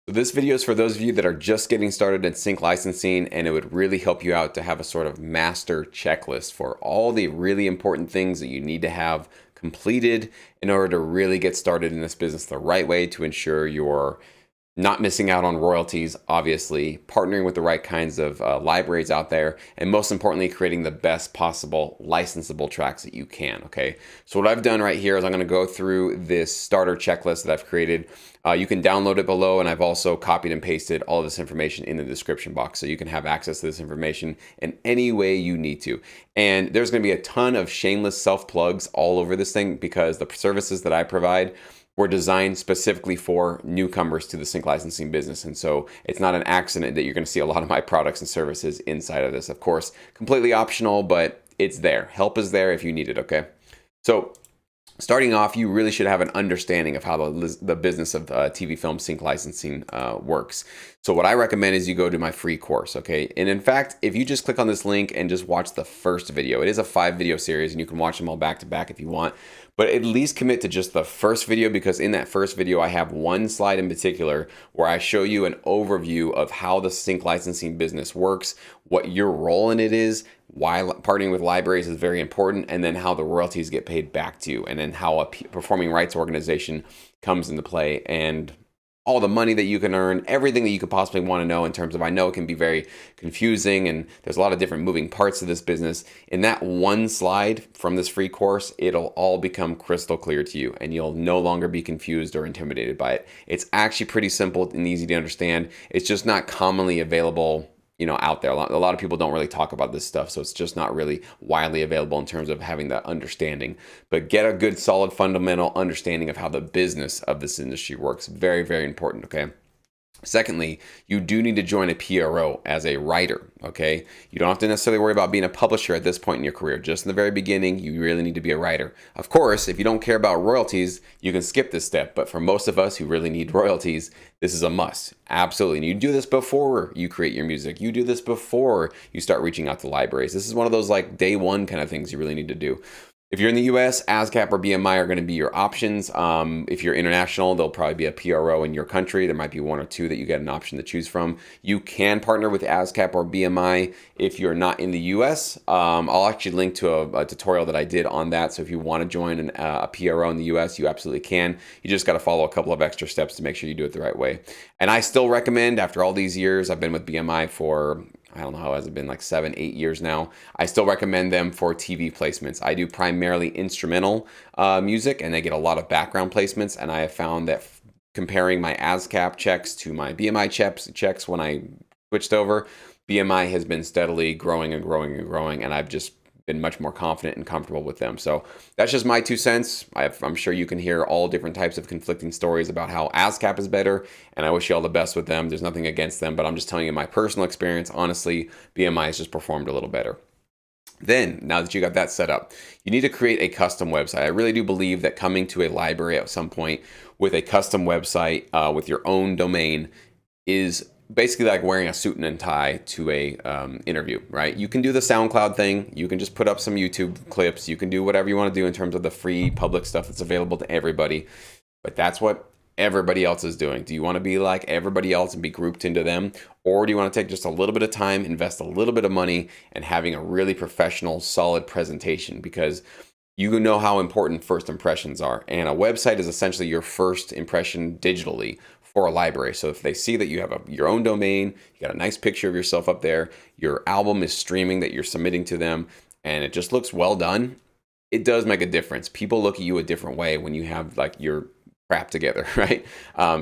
So this video is for those of you that are just getting started in sync licensing, and it would really help you out to have a sort of master checklist for all the really important things that you need to have completed in order to really get started in this business the right way to ensure you're not missing out on royalties, obviously, partnering with the right kinds of libraries out there, and most importantly, creating the best possible licensable tracks that you can, okay? So what I've done right here is I'm gonna go through this starter checklist that I've created. You can download it below, and I've also copied and pasted all of this information in the description box, so you can have access to this information in any way you need to. And there's gonna be a ton of shameless self-plugs all over this thing because the services that I provide were designed specifically for newcomers to the sync licensing business. And so it's not an accident that you're going to see a lot of my products and services inside of this. Of course, completely optional, but it's there. Help is there if you need it, okay? So starting off, you really should have an understanding of how the business of TV film sync licensing works. So what I recommend is you go to my free course, okay? And in fact, if you just click on this link and just watch the first video, it is a 5-video series and you can watch them all back to back if you want, but at least commit to just the first video, because in that first video, I have one slide in particular where I show you an overview of how the sync licensing business works, what your role in it is, why partnering with libraries is very important, and then how the royalties get paid back to you, and then how a performing rights organization comes into play, and all the money that you can earn, everything that you could possibly want to know in terms of, I know it can be very confusing and there's a lot of different moving parts to this business. In that one slide from this free course, it'll all become crystal clear to you and you'll no longer be confused or intimidated by it. It's actually pretty simple and easy to understand. It's just not commonly available out there. A lot of people don't really talk about this stuff, so it's just not really widely available in terms of having that understanding. But get a good, solid, fundamental understanding of how the business of this industry works. Very, very important, okay? Secondly, you do need to join a PRO as a writer, okay? You don't have to necessarily worry about being a publisher at this point in your career. Just in the very beginning, you really need to be a writer. Of course, if you don't care about royalties, you can skip this step. But for most of us who really need royalties, this is a must. Absolutely. And you do this before you create your music. You do this before you start reaching out to libraries. This is one of those like day one kind of things you really need to do. If you're in the US, ASCAP or BMI are going to be your options. If you're international, there'll probably be a PRO in your country. There might be one or two that you get an option to choose from. You can partner with ASCAP or BMI if you're not in the US. I'll actually link to a tutorial that I did on that. So if you want to join a PRO in the US, you absolutely can. You just got to follow a couple of extra steps to make sure you do it the right way. And I still recommend, after all these years, I've been with BMI for, I don't know, how has it been, like 7-8 years now. I still recommend them for TV placements. I do primarily instrumental music, and they get a lot of background placements. And I have found that comparing my ASCAP checks to my BMI checks when I switched over, BMI has been steadily growing and growing and growing, and I've just been much more confident and comfortable with them. So that's just my 2 cents. I'm sure you can hear all different types of conflicting stories about how ASCAP is better, and I wish you all the best with them. There's nothing against them, but I'm just telling you my personal experience. Honestly, BMI has just performed a little better. Then, now that you got that set up, you need to create a custom website. I really do believe that coming to a library at some point with a custom website with your own domain is basically like wearing a suit and tie to a interview, right? You can do the SoundCloud thing. You can just put up some YouTube clips. You can do whatever you want to do in terms of the free public stuff that's available to everybody. But that's what everybody else is doing. Do you want to be like everybody else and be grouped into them? Or do you want to take just a little bit of time, invest a little bit of money, and having a really professional, solid presentation? Because you know how important first impressions are. And a website is essentially your first impression digitally for a library. So if they see that you have your own domain, you got a nice picture of yourself up there, your album is streaming that you're submitting to them, and it just looks well done, it does make a difference. People look at you a different way when you have like your crap together, right?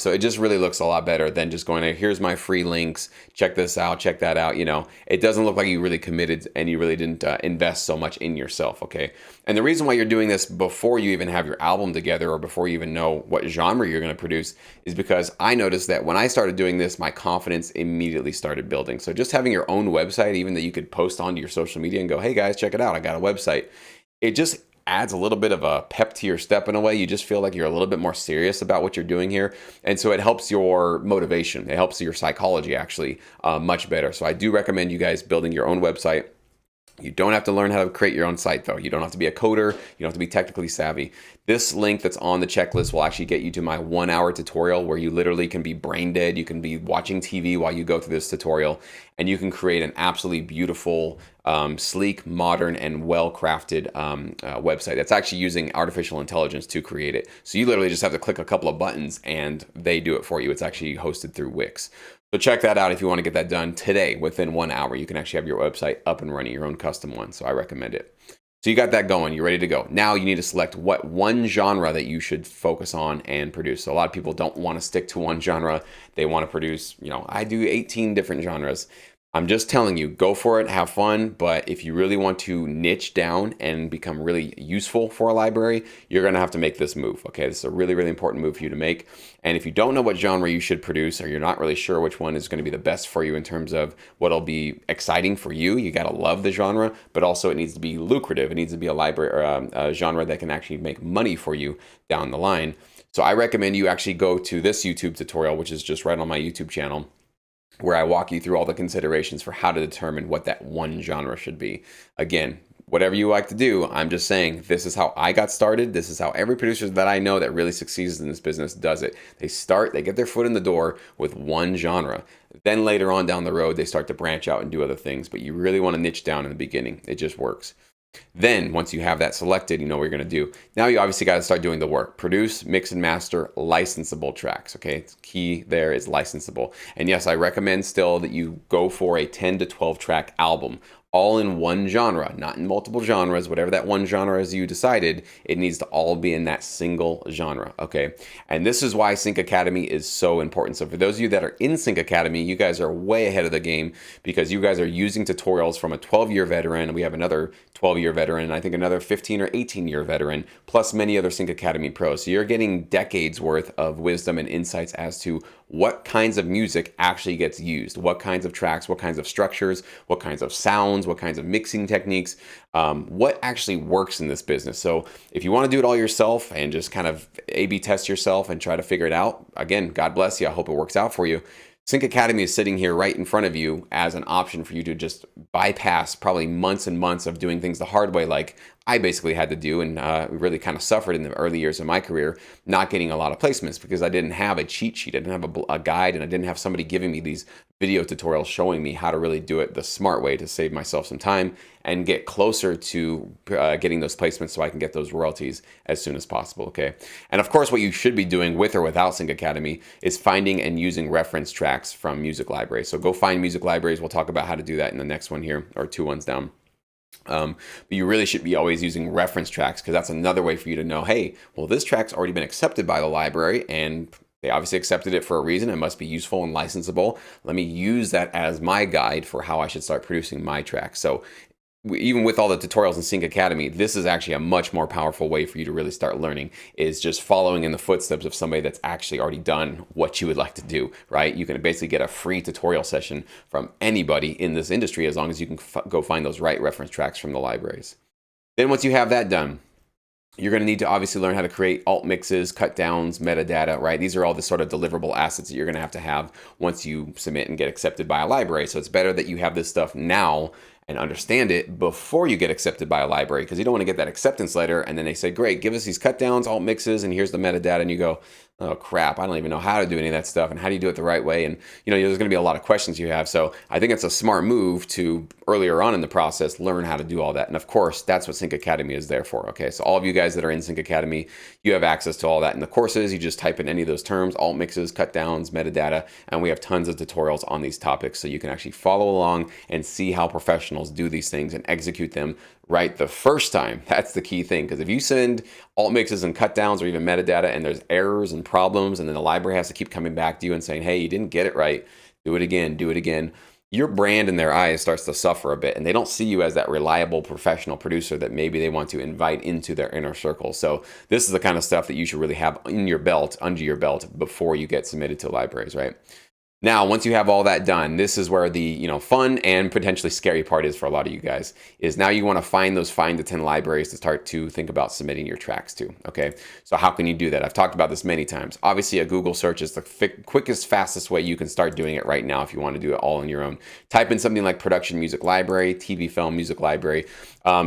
So it just really looks a lot better than just going, here's my free links, check this out, check that out. It doesn't look like you really committed and you really didn't invest so much in yourself, okay? And the reason why you're doing this before you even have your album together or before you even know what genre you're going to produce is because I noticed that when I started doing this, my confidence immediately started building. So just having your own website, even that you could post onto your social media and go, hey guys, check it out, I got a website. It just adds a little bit of a pep to your step in a way. You just feel like you're a little bit more serious about what you're doing here. And so it helps your motivation. It helps your psychology actually much better. So I do recommend you guys building your own website. You don't have to learn how to create your own site though. You don't have to be a coder. You don't have to be technically savvy. This link that's on the checklist will actually get you to my 1 hour tutorial where you literally can be brain dead. You can be watching TV while you go through this tutorial, and you can create an absolutely beautiful, sleek, modern, and well-crafted website that's actually using artificial intelligence to create it. So you literally just have to click a couple of buttons and they do it for you. It's actually hosted through Wix. So check that out if you want to get that done today. Within 1 hour, you can actually have your website up and running, your own custom one. So I recommend it. So you got that going, you're ready to go. Now you need to select what one genre that you should focus on and produce. So a lot of people don't want to stick to one genre. They want to produce, I do 18 different genres. I'm just telling you, go for it, have fun. But if you really want to niche down and become really useful for a library, you're going to have to make this move. Okay, this is a really, really important move for you to make. And if you don't know what genre you should produce, or you're not really sure which one is going to be the best for you in terms of what'll be exciting for you, you got to love the genre, but also it needs to be lucrative. It needs to be a library or a genre that can actually make money for you down the line. So I recommend you actually go to this YouTube tutorial, which is just right on my YouTube channel, where I walk you through all the considerations for how to determine what that one genre should be. Again, whatever you like to do, I'm just saying this is how I got started. This is how every producer that I know that really succeeds in this business does it. They get their foot in the door with one genre. Then later on down the road, they start to branch out and do other things. But you really want to niche down in the beginning. It just works. Then once you have that selected, you know what you're going to do. Now you obviously got to start doing the work. Produce, mix, and master licensable tracks. Okay, it's key there is licensable. And yes, I recommend still that you go for a 10 to 12 track album, all in one genre, not in multiple genres. Whatever that one genre is you decided, it needs to all be in that single genre, okay? And this is why Sync Academy is so important. So for those of you that are in Sync Academy, you guys are way ahead of the game because you guys are using tutorials from a 12-year veteran. We have another 12-year veteran, and I think another 15 or 18-year veteran, plus many other Sync Academy pros. So you're getting decades worth of wisdom and insights as to what kinds of music actually gets used, what kinds of tracks, what kinds of structures, what kinds of sounds, what kinds of mixing techniques, what actually works in this business. So if you want to do it all yourself and just kind of A/B test yourself and try to figure it out, again, God bless you. I hope it works out for you. Sync Academy is sitting here right in front of you as an option for you to just bypass probably months and months of doing things the hard way, like I basically had to do, and really kind of suffered in the early years of my career, not getting a lot of placements because I didn't have a cheat sheet, I didn't have a guide, and I didn't have somebody giving me these video tutorials showing me how to really do it the smart way to save myself some time and get closer to getting those placements so I can get those royalties as soon as possible, okay? And of course, what you should be doing with or without Sync Academy is finding and using reference tracks from music libraries. So go find music libraries. We'll talk about how to do that in the next one here, or 2 ones down. But you really should be always using reference tracks because that's another way for you to know, hey, well, this track's already been accepted by the library and they obviously accepted it for a reason. It must be useful and licensable. Let me use that as my guide for how I should start producing my tracks. So even with all the tutorials in Sync Academy, this is actually a much more powerful way for you to really start learning, is just following in the footsteps of somebody that's actually already done what you would like to do, right? You can basically get a free tutorial session from anybody in this industry as long as you can go find those right reference tracks from the libraries. Then once you have that done, you're going to need to obviously learn how to create alt mixes, cut downs, metadata, right? These are all the sort of deliverable assets that you're going to have once you submit and get accepted by a library. So it's better that you have this stuff now and understand it before you get accepted by a library, because you don't want to get that acceptance letter and then they say, great, give us these cut downs, alt mixes, and here's the metadata, and you go, oh crap, I don't even know how to do any of that stuff and how do you do it the right way, and there's going to be a lot of questions you have. So I think it's a smart move to earlier on in the process learn how to do all that. And of course, that's what Sync Academy is there for. Okay, so all of you guys that are in Sync Academy, you have access to all that in the courses. You just type in any of those terms, alt mixes, cut downs, metadata, and we have tons of tutorials on these topics so you can actually follow along and see how professionals do these things and execute them right the first time. That's the key thing, because if you send alt mixes and cut downs or even metadata and there's errors and problems, and then the library has to keep coming back to you and saying, hey, you didn't get it right, do it again, your brand in their eyes starts to suffer a bit, and they don't see you as that reliable professional producer that maybe they want to invite into their inner circle. So this is the kind of stuff that you should really have in your belt, under your belt, before you get submitted to libraries, right? Now, once you have all that done, this is where the, fun and potentially scary part is for a lot of you guys, is now you want to find those 5 to 10 libraries to start to think about submitting your tracks to, okay? So how can you do that? I've talked about this many times. Obviously, a Google search is the quickest, fastest way you can start doing it right now if you want to do it all on your own. Type in something like production music library, TV film music library.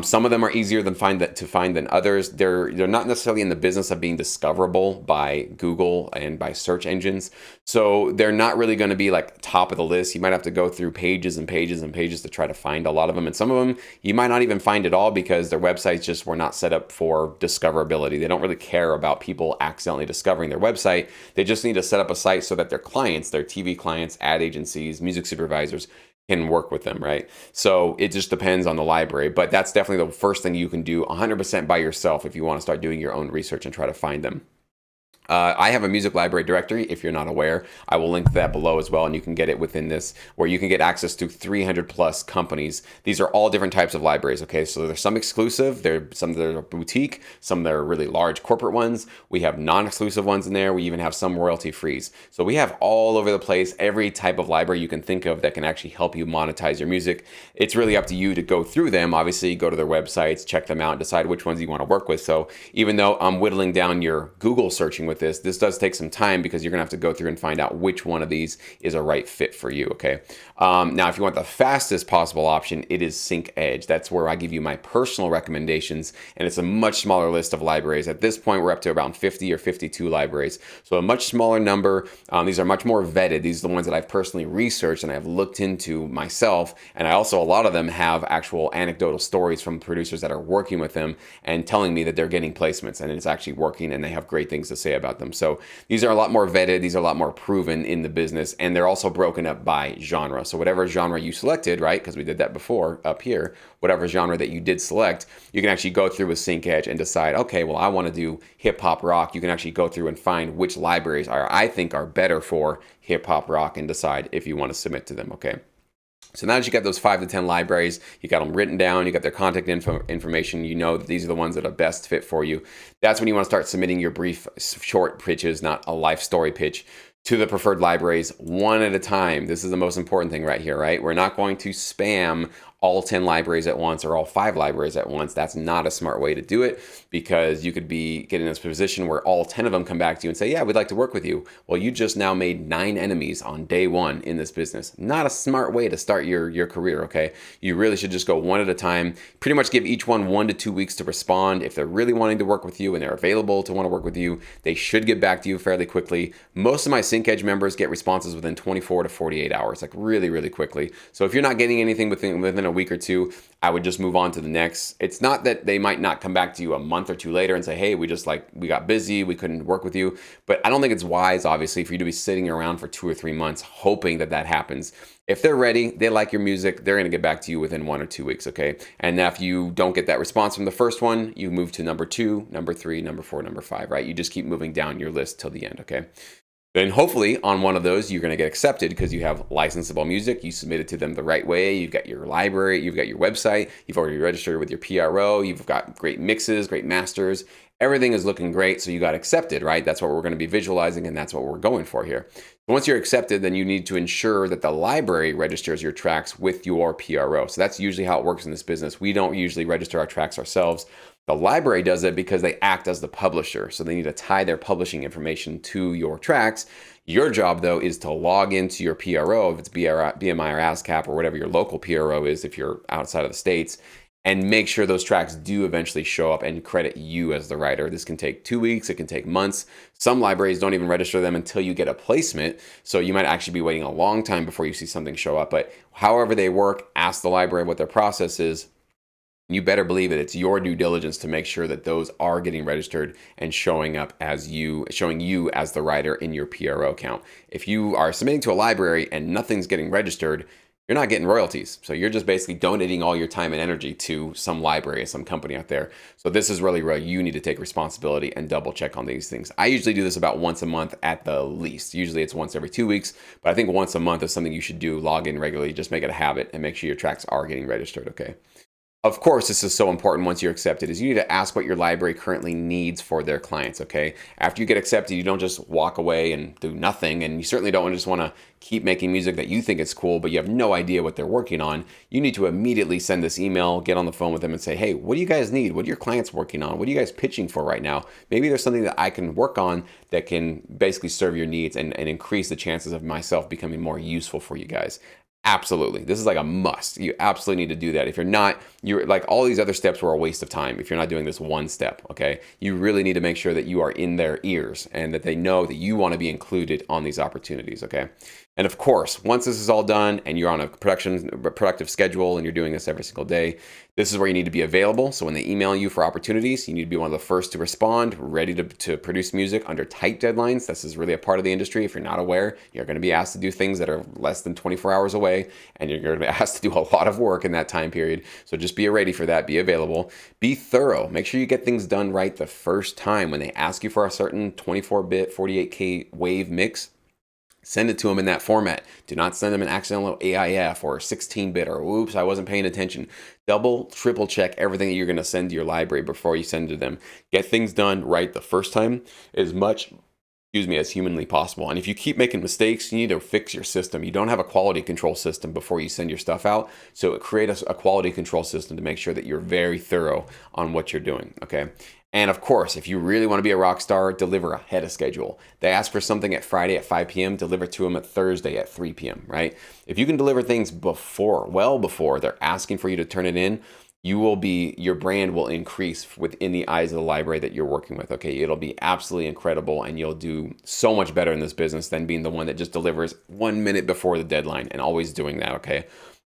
Some of them are easier to find than others. They're not necessarily in the business of being discoverable by Google and by search engines. So they're not really going to be like top of the list. You might have to go through pages and pages and pages to try to find a lot of them. And some of them you might not even find at all because their websites just were not set up for discoverability. They don't really care about people accidentally discovering their website. They just need to set up a site so that their clients, their TV clients, ad agencies, music supervisors can work with them, right? So it just depends on the library, but that's definitely the first thing you can do 100% by yourself if you want to start doing your own research and try to find them. I have a music library directory. If you're not aware, I will link that below as well, and you can get it within this, where you can get access to 300 plus companies. These are all different types of libraries. Okay, so there's some exclusive, there's some that are boutique, some that are really large corporate ones. We have non-exclusive ones in there. We even have some royalty frees. So we have all over the place every type of library you can think of that can actually help you monetize your music. It's really up to you to go through them. Obviously, go to their websites, check them out, decide which ones you want to work with. So even though I'm whittling down your Google searching with this does take some time because you're gonna have to go through and find out which one of these is a right fit for you, okay? Now, if you want the fastest possible option, it is SyncEdge. That's where I give you my personal recommendations, and it's a much smaller list of libraries. At this point, we're up to around 50 or 52 libraries, so a much smaller number. These are much more vetted. These are the ones that I've personally researched and I've looked into myself, and I also, a lot of them have actual anecdotal stories from producers that are working with them and telling me that they're getting placements and it's actually working and they have great things to say about them. So these are a lot more vetted, these are a lot more proven in the business, and they're also broken up by genre. So whatever genre you selected, right, because we did that before up here, whatever genre that you did select, you can actually go through with SyncEdge and decide, okay, well, I want to do hip hop rock. You can actually go through and find which libraries I think are better for hip hop rock and decide if you want to submit to them, okay? So now that you got those 5 to 10 libraries, you got them written down, you got their contact information, you know that these are the ones that are best fit for you. That's when you want to start submitting your brief, short pitches, not a life story pitch, to the preferred libraries one at a time. This is the most important thing right here, right? We're not going to spam all 10 libraries at once or all 5 libraries at once. That's not a smart way to do it, because you could be getting in this position where all 10 of them come back to you and say, yeah, we'd like to work with you. Well, you just now made 9 enemies on day 1 in this business. Not a smart way to start your career, okay? You really should just go one at a time. Pretty much give each one 1 to 2 weeks to respond. If they're really wanting to work with you and they're available to want to work with you, they should get back to you fairly quickly. Most of my SyncEdge members get responses within 24 to 48 hours, like really, really quickly. So if you're not getting anything within a week or two, I would just move on to the next. It's not that they might not come back to you a month or two later and say, hey, we got busy, we couldn't work with you. But I don't think it's wise, obviously, for you to be sitting around for 2 or 3 months hoping that happens. If they're ready, they like your music, they're going to get back to you within 1 or 2 weeks, okay? And now if you don't get that response from the first one, you move to number 2, number 3, number 4, number 5, right? You just keep moving down your list till the end, okay? Then hopefully on one of those, you're going to get accepted because you have licensable music. You submitted to them the right way. You've got your library. You've got your website. You've already registered with your PRO. You've got great mixes, great masters. Everything is looking great. So you got accepted, right? That's what we're going to be visualizing, and that's what we're going for here. Once you're accepted, then you need to ensure that the library registers your tracks with your PRO. So that's usually how it works in this business. We don't usually register our tracks ourselves. The library does it because they act as the publisher. So they need to tie their publishing information to your tracks. Your job, though, is to log into your PRO, if it's BMI or ASCAP or whatever your local PRO is if you're outside of the States, and make sure those tracks do eventually show up and credit you as the writer. This can take 2 weeks, it can take months. Some libraries don't even register them until you get a placement, so you might actually be waiting a long time before you see something show up. But however they work, ask the library what their process is. You better believe it. It's your due diligence to make sure that those are getting registered and showing up as showing you as the writer in your PRO account. If you are submitting to a library and nothing's getting registered, you're not getting royalties. So you're just basically donating all your time and energy to some library, some company out there. So this is really where you need to take responsibility and double check on these things. I usually do this about once a month at the least. Usually it's once every 2 weeks, but I think once a month is something you should do. Log in regularly, just make it a habit and make sure your tracks are getting registered, okay? Of course, this is so important once you're accepted, is you need to ask what your library currently needs for their clients, okay? After you get accepted, you don't just walk away and do nothing, and you certainly don't just want to keep making music that you think is cool, but you have no idea what they're working on. You need to immediately send this email, get on the phone with them and say, hey, what do you guys need? What are your clients working on? What are you guys pitching for right now? Maybe there's something that I can work on that can basically serve your needs and increase the chances of myself becoming more useful for you guys. Absolutely. This is like a must. You absolutely need to do that. If you're not, you're like all these other steps were a waste of time if you're not doing this one step, okay? You really need to make sure that you are in their ears and that they know that you want to be included on these opportunities, okay? And of course, once this is all done and you're on a productive schedule and you're doing this every single day, this is where you need to be available. So when they email you for opportunities, you need to be one of the first to respond, ready to produce music under tight deadlines. This is really a part of the industry. If you're not aware, you're going to be asked to do things that are less than 24 hours away, and you're going to be asked to do a lot of work in that time period. So just be ready for that. Be available. Be thorough. Make sure you get things done right the first time. When they ask you for a certain 24-bit, 48K wave mix, send it to them in that format. Do not send them an accidental AIF or 16-bit or oops, I wasn't paying attention. Double, triple check everything that you're going to send to your library before you send it to them. Get things done right the first time as much, as humanly possible. And if you keep making mistakes, you need to fix your system. You don't have a quality control system before you send your stuff out. So create a quality control system to make sure that you're very thorough on what you're doing, okay? And of course, if you really want to be a rock star, deliver ahead of schedule. They ask for something at Friday at 5 p.m., deliver to them at Thursday at 3 p.m., right? If you can deliver things well before they're asking for you to turn it in, your brand will increase within the eyes of the library that you're working with, okay? It'll be absolutely incredible, and you'll do so much better in this business than being the one that just delivers 1 minute before the deadline and always doing that, okay?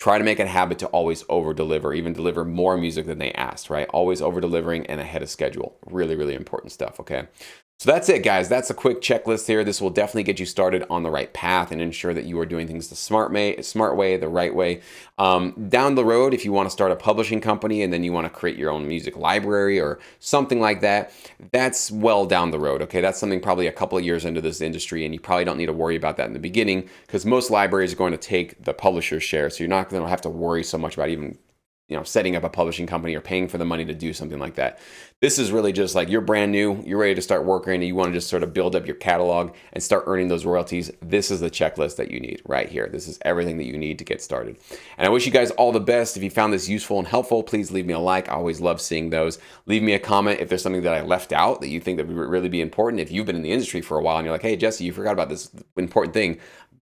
Try to make it a habit to always over deliver, even deliver more music than they asked, right? Always over delivering and ahead of schedule. Really, really important stuff, okay? So that's it, guys. That's a quick checklist here. This will definitely get you started on the right path and ensure that you are doing things the smart way, the right way. Down the road, if you want to start a publishing company and then you want to create your own music library or something like that, that's well down the road, okay? That's something probably a couple of years into this industry, and you probably don't need to worry about that in the beginning because most libraries are going to take the publisher's share, so you're not going to have to worry so much about even setting up a publishing company or paying for the money to do something like that. This is really just like you're brand new, you're ready to start working, and you want to just sort of build up your catalog and start earning those royalties. This is the checklist that you need right here. This is everything that you need to get started. And I wish you guys all the best. If you found this useful and helpful, please leave me a like. I always love seeing those. Leave me a comment if there's something that I left out that you think that would really be important. If you've been in the industry for a while and you're like, hey, Jesse, you forgot about this important thing,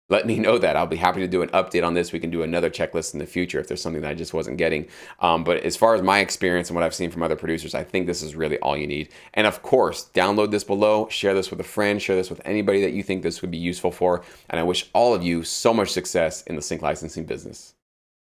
let me know that. I'll be happy to do an update on this. We can do another checklist in the future if there's something that I just wasn't getting. But as far as my experience and what I've seen from other producers, I think this is really all you need. And of course, download this below, share this with a friend, share this with anybody that you think this would be useful for. And I wish all of you so much success in the sync licensing business.